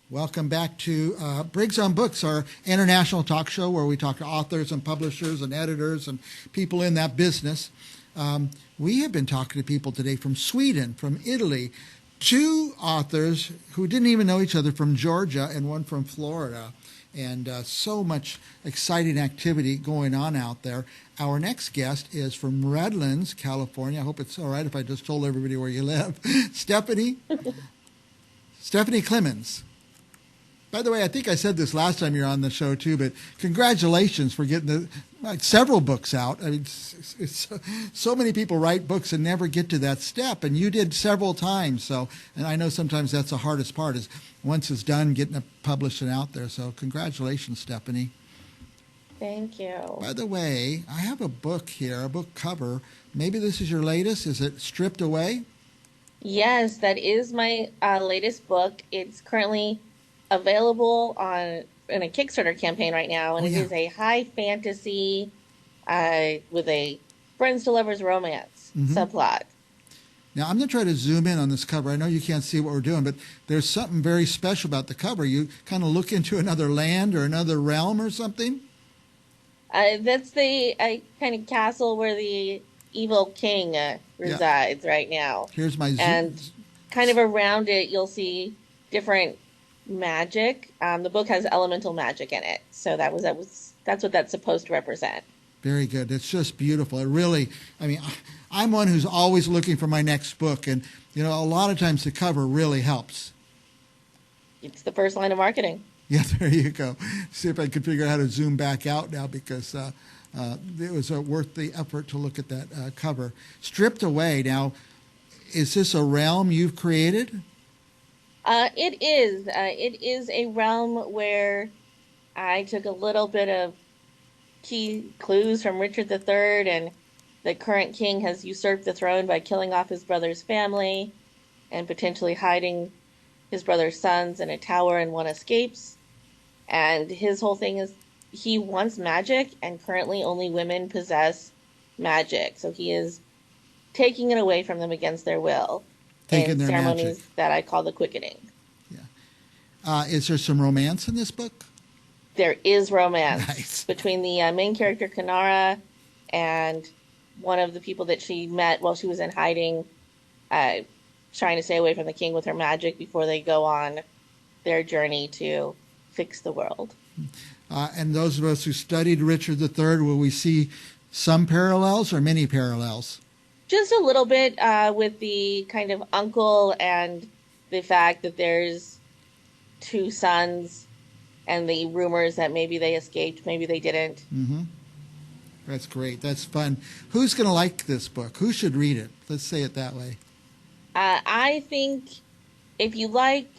Welcome back to Briggs on Books, our international talk show where we talk to authors and publishers and editors and people in that business. We have been talking to people today from Sweden, from Italy, two authors who didn't even know each other from Georgia and one from Florida. And so much exciting activity going on out there. Our next guest is from Redlands, California. I hope it's all right if I just told everybody where you live. Stephanie Clemens. By the way, I think I said this last time you were on the show too, but congratulations for getting several books out. I mean, it's so many people write books and never get to that step, and you did several times. So, and I know sometimes that's the hardest part is once it's done, getting it published and out there. So, congratulations, Stephanie. Thank you. By the way, I have a book here, a book cover. Maybe this is your latest. Is it Stripped Away? Yes, that is my latest book. It's currently available in a Kickstarter campaign right now, and it is a high fantasy with a friends to lovers romance subplot. Now, I'm going to try to zoom in on this cover. I know you can't see what we're doing, but there's something very special about the cover. You kind of look into another land or another realm or something? That's the kind of castle where the evil king resides right now. Here's my zoom. And kind of around it, you'll see different magic. The book has elemental magic in it, so that's what that's supposed to represent. Very good. It's just beautiful. It really, I mean, I'm one who's always looking for my next book, and a lot of times the cover really helps. It's the first line of marketing. Yeah, there you go. See if I can figure out how to zoom back out now, because it was worth the effort to look at that cover. Stripped Away. Now, is this a realm you've created? It is. It is a realm where I took a little bit of key clues from Richard III, and the current king has usurped the throne by killing off his brother's family and potentially hiding his brother's sons in a tower, and one escapes. And his whole thing is he wants magic, and currently only women possess magic. So he is taking it away from them against their will. In ceremonies magic that I call the quickening. Yeah. Is there some romance in this book? There is romance nice. Between the main character, Kanara, and one of the people that she met while she was in hiding, trying to stay away from the king with her magic before they go on their journey to fix the world. And those of us who studied Richard III, will we see some parallels or many parallels? Just a little bit with the kind of uncle and the fact that there's two sons and the rumors that maybe they escaped, maybe they didn't. Mm-hmm. That's great. That's fun. Who's going to like this book? Who should read it? Let's say it that way. I think if you like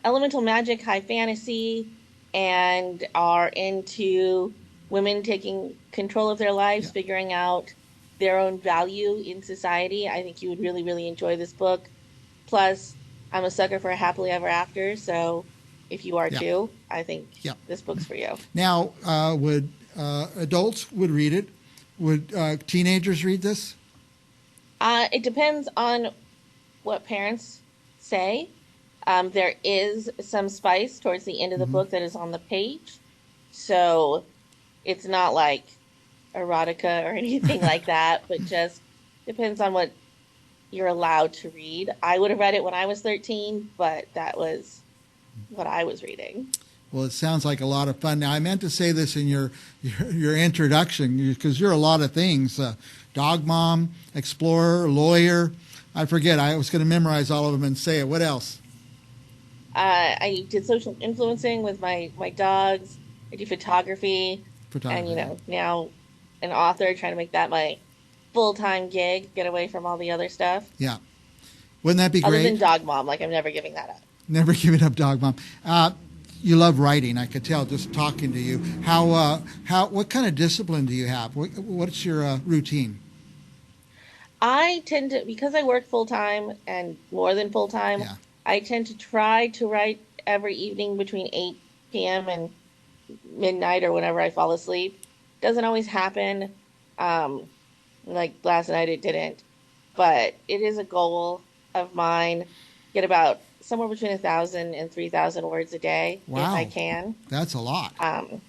elemental magic, high fantasy, and are into women taking control of their lives, figuring out their own value in society, I think you would really, really enjoy this book. Plus, I'm a sucker for a happily ever after, so if you are too, I think this book's for you. Now, would adults would read it? Would teenagers read this? It depends on what parents say. There is some spice towards the end of the book that is on the page, so it's not like erotica or anything like that, but just depends on what you're allowed to read. I would have read it when I was 13, but that was what I was reading. Well, it sounds like a lot of fun. Now, I meant to say this in your introduction, because you're a lot of things. Dog mom, explorer, lawyer. I forget. I was going to memorize all of them and say it. What else? I did social influencing with my dogs. I do photography. And, now an author, trying to make that my full-time gig, get away from all the other stuff. Yeah. Wouldn't that be great? Other than dog mom, like I'm never giving that up. Never giving up dog mom. You love writing, I could tell just talking to you. What kind of discipline do you have? What's your routine? I tend to, because I work full-time and more than full-time, I tend to try to write every evening between 8 p.m. and midnight or whenever I fall asleep. Doesn't always happen. Like last night it didn't. But it is a goal of mine. get about somewhere between 1,000 and 3,000 words a day if I Wow, can. that's a lot. Um,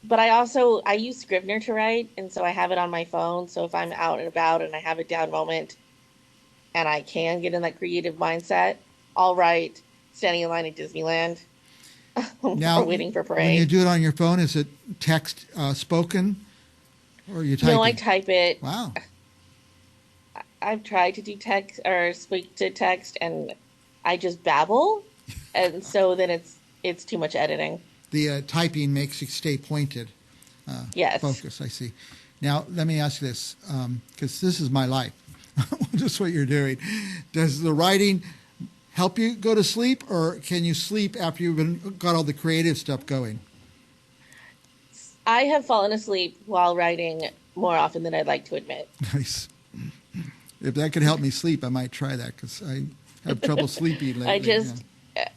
but I use Scrivener to write, and so I have it on my phone. So if I'm out and about and I have a down moment and I can get in that creative mindset, I'll write standing in line at Disneyland or Now, waiting for when you parade. do it on your phone, is it text spoken or are you No, I typing? type it. Wow. I've tried to do text or speak to text, and I just babble, and so then it's too much editing. The typing makes you stay pointed, Yes. focus, I see. Now, let me ask you this, because this is my life, just what you're doing. Does the writing help you go to sleep, or can you sleep after got all the creative stuff going? I have fallen asleep while writing more often than I'd like to admit. Nice. If that could help me sleep, I might try that because I have trouble sleeping I lately. Yeah. just,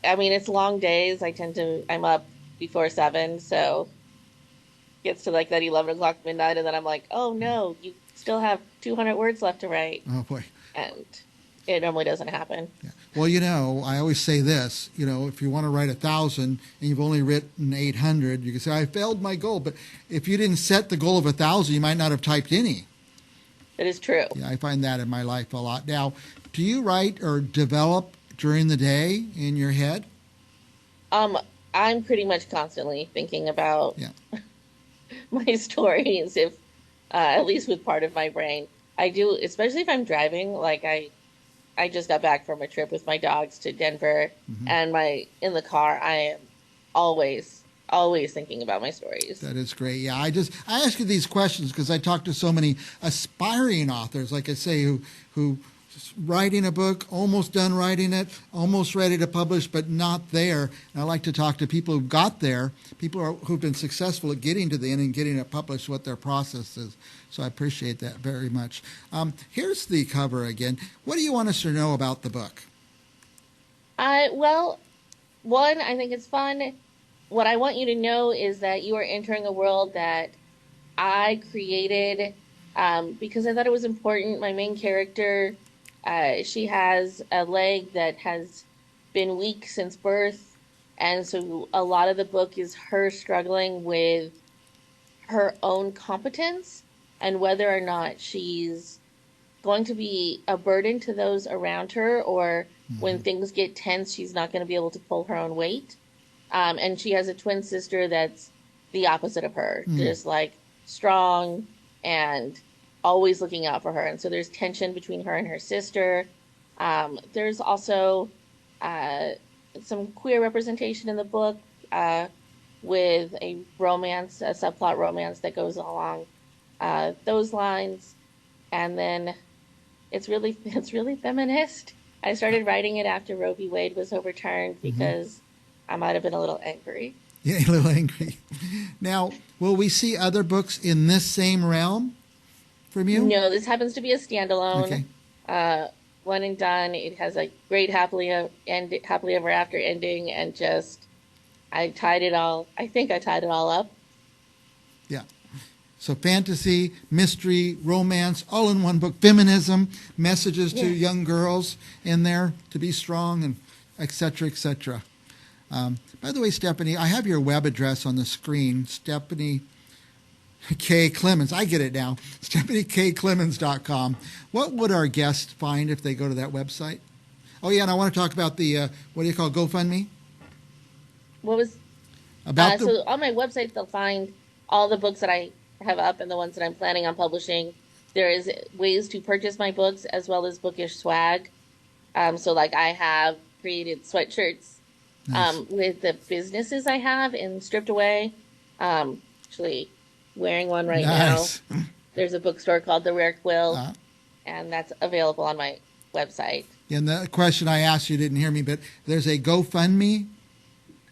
I mean, it's long days. I'm up before 7, so gets to like that 11 o'clock midnight, and then I'm like, oh no, you still have 200 words left to write. Oh boy. And it normally doesn't happen. Yeah. Well, I always say this. If you want to write 1,000 and you've only written 800, you can say I failed my goal. But if you didn't set the goal of 1,000, you might not have typed any. It is true. Yeah, I find that in my life a lot. Now, do you write or develop during the day in your head? Um, I'm pretty much constantly thinking about Yeah. my stories, if at least with part of my brain. I do, especially if I'm driving. I just got back from a trip with my dogs to Denver, Hmm. and my in the car, I am always thinking about my stories. That is great. Yeah, I ask you these questions because I talk to so many aspiring authors, like I say, who writing a book, almost done writing it, almost ready to publish, but not there. And I like to talk to people who got there, who've been successful at getting to the end and getting it published, what their process is. So I appreciate that very much. Here's the cover again. What do you want us to know about the book? Well, one, I think it's fun. What I want you to know is that you are entering a world that I created because I thought it was important. My main character, she has a leg that has been weak since birth. And so a lot of the book is her struggling with her own competence and whether or not she's going to be a burden to those around her, or when Hmm. things get tense, she's not going to be able to pull her own weight. And she has a twin sister that's the opposite of her, Mm. just like strong and always looking out for her. And so there's tension between her and her sister. There's also uh, some queer representation in the book with a subplot romance that goes along those lines. And then it's really feminist. I started writing it after Roe v. Wade was overturned Hmm. because I might have been a little angry. Yeah, a little angry. Now, will we see other books in this same realm from you? No, this happens to be a standalone, Okay. uh, one and done. It has a great happily ever after ending, and just I tied it all. I think I tied it all up. Yeah. So fantasy, mystery, romance, all in one book. Feminism, messages to Yes. young girls in there to be strong, and et cetera, et cetera. By the way, Stephanie, I have your web address on the screen, Stephanie K. Clemens. I get it now. StephanieKClemens.com. What would our guests find if they go to that website? Oh, yeah, and I want to talk about the, what do you call GoFundMe? What was About the, so on my website they'll find all the books that I have up and the ones that I'm planning on publishing. There is ways to purchase my books as well as bookish swag. So like I have created sweatshirts nice. with the businesses I have in Stripped Away. Actually wearing one right now. Nice. There's a bookstore called The Rare Quill, Uh, and that's available on my website. and the question I asked, you didn't hear me, but there's a GoFundMe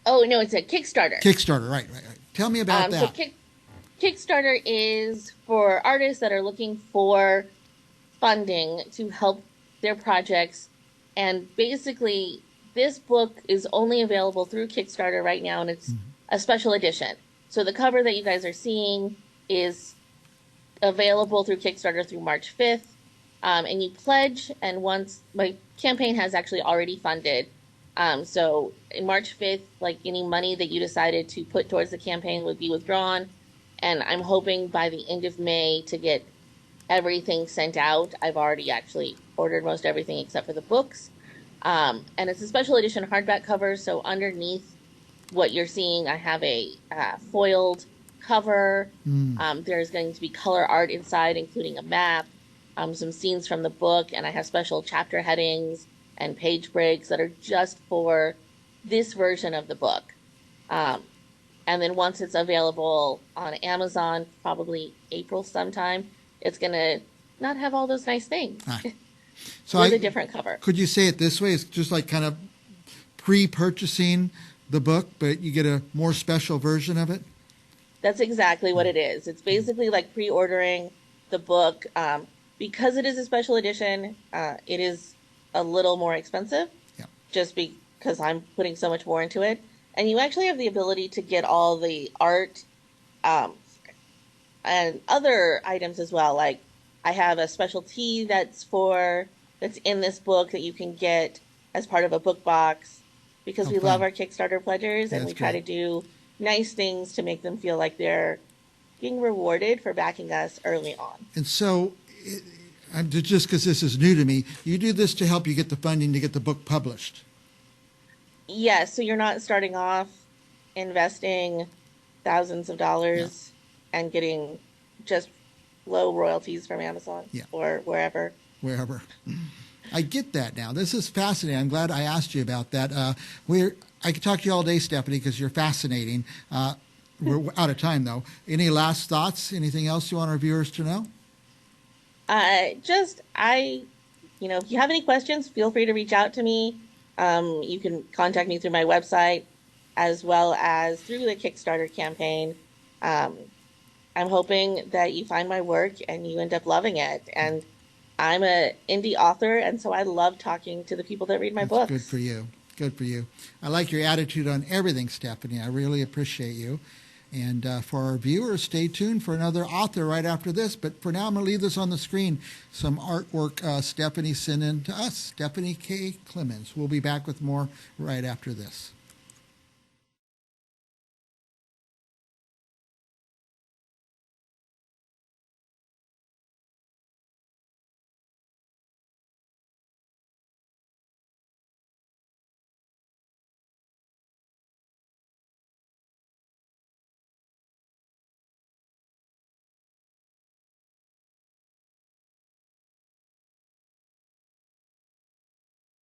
Oh no, it's a Kickstarter. Kickstarter. Right. Tell me about So that. Kickstarter is for artists that are looking for funding to help their projects. And basically, this book is only available through Kickstarter right now, and it's a special edition. So the cover that you guys are seeing is available through Kickstarter through March 5th. And you pledge, and once my campaign has actually already funded. So in March 5th, like any money that you decided to put towards the campaign would be withdrawn. And I'm hoping by the end of May to get everything sent out. I've already actually ordered most everything except for the books. And it's a special edition hardback cover. So underneath what you're seeing, I have a foiled cover. There's going to be color art inside, including a map, some scenes from the book, and I have special chapter headings and page breaks that are just for this version of the book. Um, and then once it's available on Amazon, probably April sometime, it's going to not have all those nice things Ah. So with a different cover. could you say it this way? It's just like kind of pre-purchasing the book, but you get a more special version of it? That's exactly what it is. It's basically like pre-ordering the book. Because it is a special edition, it is a little more expensive Yeah. just because I'm putting so much more into it. And you actually have the ability to get all the art um, and other items as well. Like I have a special tea that's in this book that you can get as part of a book box because Oh, we love fun. our Kickstarter pledgers Yeah, and that's we try to great. do nice things to make them feel like they're being rewarded for backing us early on. And so, just because this is new to me, you do this to help you get the funding to get the book published. Yes, so you're not starting off investing thousands of Yeah, dollars and getting just low royalties from Amazon yeah, or wherever. wherever. I get that now. This is fascinating. I'm glad I asked you about that. I could talk to you all day, Stephanie, because you're fascinating. We're out of time, though. Any last thoughts? Anything else you want our viewers to know? Just I, if you have any questions, feel free to reach out to me. You can contact me through my website as well as through the Kickstarter campaign. Um, I'm hoping that you find my work and you end up loving it. And I'm a indie author, and so I love talking to the people that read my That's good for books. you. Good for you. I like your attitude on everything, Stephanie. I really appreciate you. And for our viewers, stay tuned for another author right after this. But for now, I'm going to leave this on the screen. Some artwork Stephanie sent in to us, Stephanie K. Clemens. We'll be back with more right after this.